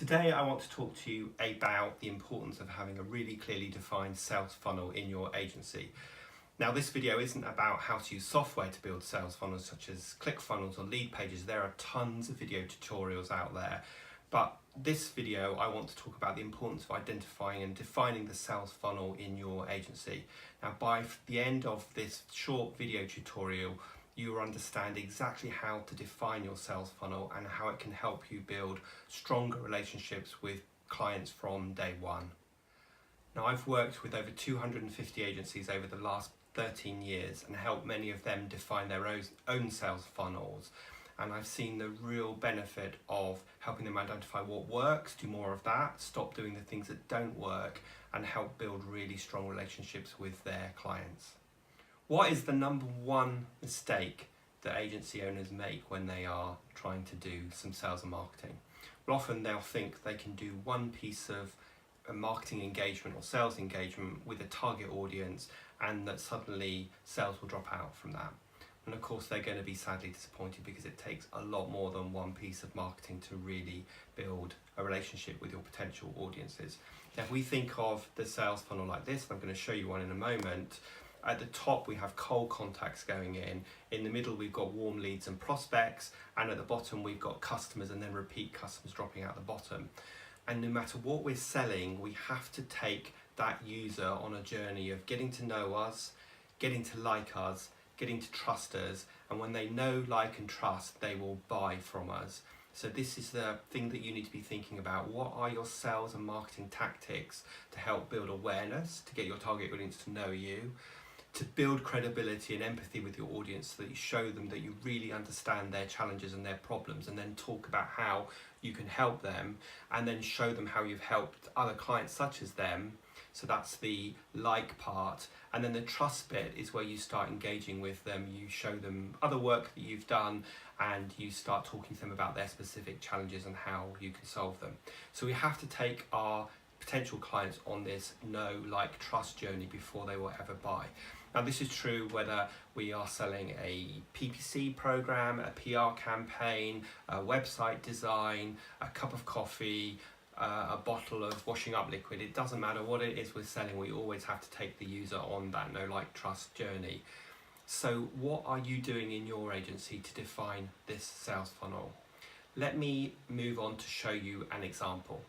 Today I want to talk to you about the importance of having a really clearly defined sales funnel in your agency. Now this video isn't about how to use software to build sales funnels such as ClickFunnels or Leadpages. There are tons of video tutorials out there, but this video I want to talk about the importance of identifying and defining the sales funnel in your agency. Now by the end of this short video tutorial, you will understand exactly how to define your sales funnel and how it can help you build stronger relationships with clients from day one. Now I've worked with over 250 agencies over the last 13 years and helped many of them define their own sales funnels, and I've seen the real benefit of helping them identify what works, do more of that, stop doing the things that don't work, and help build really strong relationships with their clients. What is the number one mistake that agency owners make when they are trying to do some sales and marketing? Well, often they'll think they can do one piece of marketing engagement or sales engagement with a target audience and that suddenly sales will drop out from that. And of course they're going to be sadly disappointed because it takes a lot more than one piece of marketing to really build a relationship with your potential audiences. Now if we think of the sales funnel like this, and I'm going to show you one in a moment. At the top we have cold contacts going in the middle we've got warm leads and prospects, and at the bottom we've got customers and then repeat customers dropping out the bottom. And no matter what we're selling, we have to take that user on a journey of getting to know us, getting to like us, getting to trust us, and when they know, like and trust, they will buy from us. So this is the thing that you need to be thinking about. What are your sales and marketing tactics to help build awareness, to get your target audience to know you, to build credibility and empathy with your audience so that you show them that you really understand their challenges and their problems, and then talk about how you can help them, and then show them how you've helped other clients such as them. So that's the like part. And then the trust bit is where you start engaging with them. You show them other work that you've done and you start talking to them about their specific challenges and how you can solve them. So we have to take our potential clients on this know, like, trust journey before they will ever buy. Now this is true whether we are selling a PPC program, a PR campaign, a website design, a cup of coffee, a bottle of washing up liquid. It doesn't matter what it is we're selling, we always have to take the user on that know, like, trust journey. So what are you doing in your agency to define this sales funnel? Let me move on to show you an example.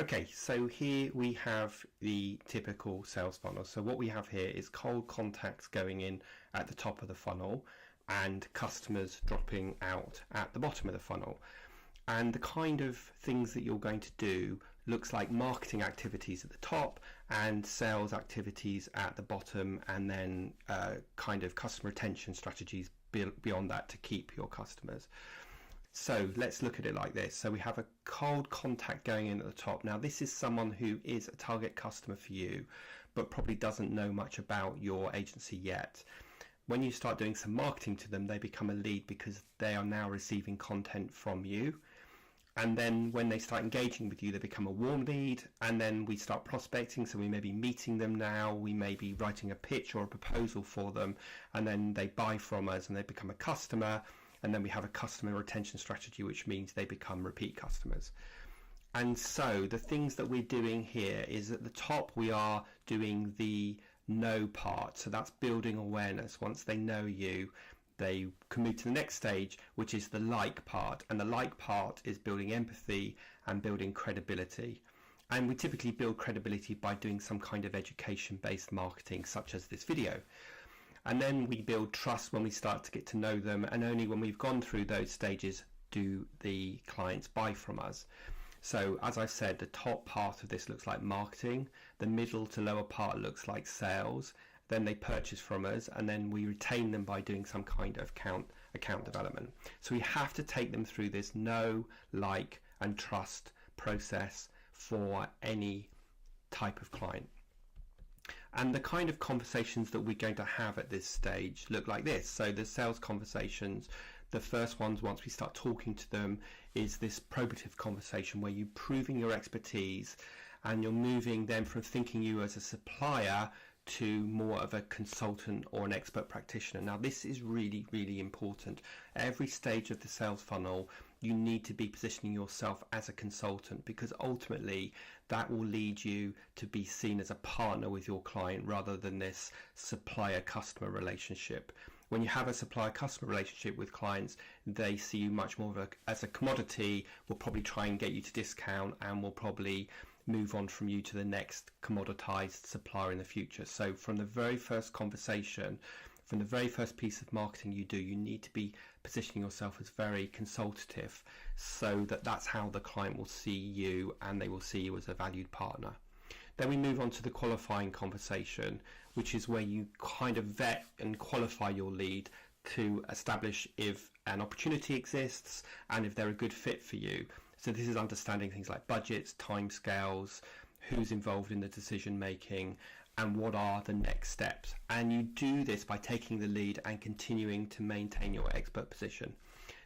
Okay, so here we have the typical sales funnel. So what we have here is cold contacts going in at the top of the funnel and customers dropping out at the bottom of the funnel. And the kind of things that you're going to do looks like marketing activities at the top and sales activities at the bottom, and then kind of customer retention strategies beyond that to keep your customers. So let's look at it like this. So we have a cold contact going in at the top. Now this is someone who is a target customer for you, but probably doesn't know much about your agency yet. When you start doing some marketing to them, they become a lead because they are now receiving content from you. And then when they start engaging with you, they become a warm lead, and then we start prospecting. So we may be meeting them now, we may be writing a pitch or a proposal for them, and then they buy from us and they become a customer. And then we have a customer retention strategy, which means they become repeat customers. And so the things that we're doing here is at the top, we are doing the know part. So that's building awareness. Once they know you, they can move to the next stage, which is the like part. And the like part is building empathy and building credibility. And we typically build credibility by doing some kind of education-based marketing, such as this video. And then we build trust when we start to get to know them, and only when we've gone through those stages do the clients buy from us. So as I said, the top part of this looks like marketing, the middle to lower part looks like sales, then they purchase from us, and then we retain them by doing some kind of account development. So we have to take them through this know, like and trust process for any type of client. And the kind of conversations that we're going to have at this stage look like this. So the sales conversations, the first ones, once we start talking to them, is this probative conversation where you're proving your expertise and you're moving them from thinking you as a supplier to more of a consultant or an expert practitioner. Now this is really, really important. Every stage of the sales funnel, you need to be positioning yourself as a consultant, because ultimately that will lead you to be seen as a partner with your client rather than this supplier-customer relationship. When you have a supplier-customer relationship with clients, they see you much more as a commodity, will probably try and get you to discount, and will probably move on from you to the next commoditized supplier in the future. So from the very first conversation, from the very first piece of marketing you do, you need to be positioning yourself as very consultative, so that that's how the client will see you, and they will see you as a valued partner. Then we move on to the qualifying conversation, which is where you kind of vet and qualify your lead to establish if an opportunity exists and if they're a good fit for you. So this is understanding things like budgets, timescales, who's involved in the decision making, and what are the next steps. And you do this by taking the lead and continuing to maintain your expert position.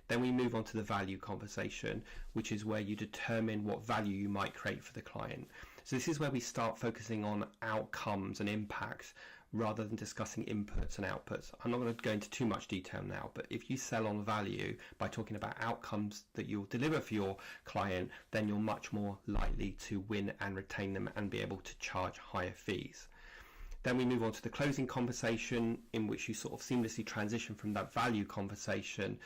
Then we move on to the value conversation, which is where you determine what value you might create for the client. So this is where we start focusing on outcomes and impacts rather than discussing inputs and outputs. I'm not going to go into too much detail now, but if you sell on value by talking about outcomes that you'll deliver for your client, then you're much more likely to win and retain them and be able to charge higher fees. Then we move on to the closing conversation, in which you sort of seamlessly transition from that value conversation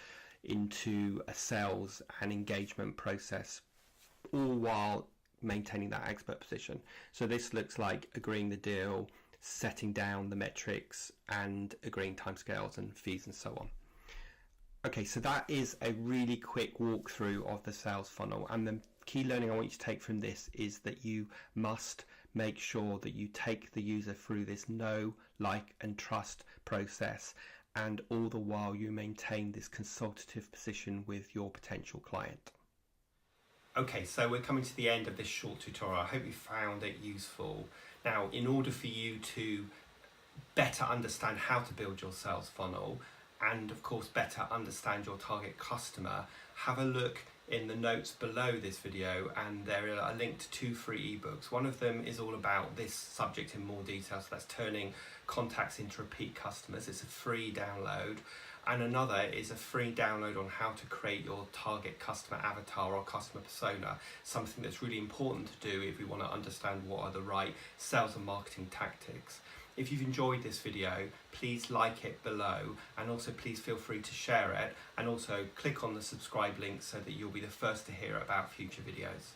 into a sales and engagement process, all while maintaining that expert position. So this looks like agreeing the deal, setting down the metrics, and agreeing timescales and fees and so on. Okay, so that is a really quick walkthrough of the sales funnel, and the key learning I want you to take from this is that you must make sure that you take the user through this know, like and trust process, and all the while you maintain this consultative position with your potential client. Okay, so we're coming to the end of this short tutorial. I hope you found it useful. Now, in order for you to better understand how to build your sales funnel, and of course better understand your target customer, have a look in the notes below this video, and there are linked to 2 free ebooks. One of them is all about this subject in more detail, so that's turning contacts into repeat customers. It's a free download. And another is a free download on how to create your target customer avatar or customer persona, something that's really important to do if we want to understand what are the right sales and marketing tactics. If you've enjoyed this video, please like it below, and also please feel free to share it, and also click on the subscribe link so that you'll be the first to hear about future videos.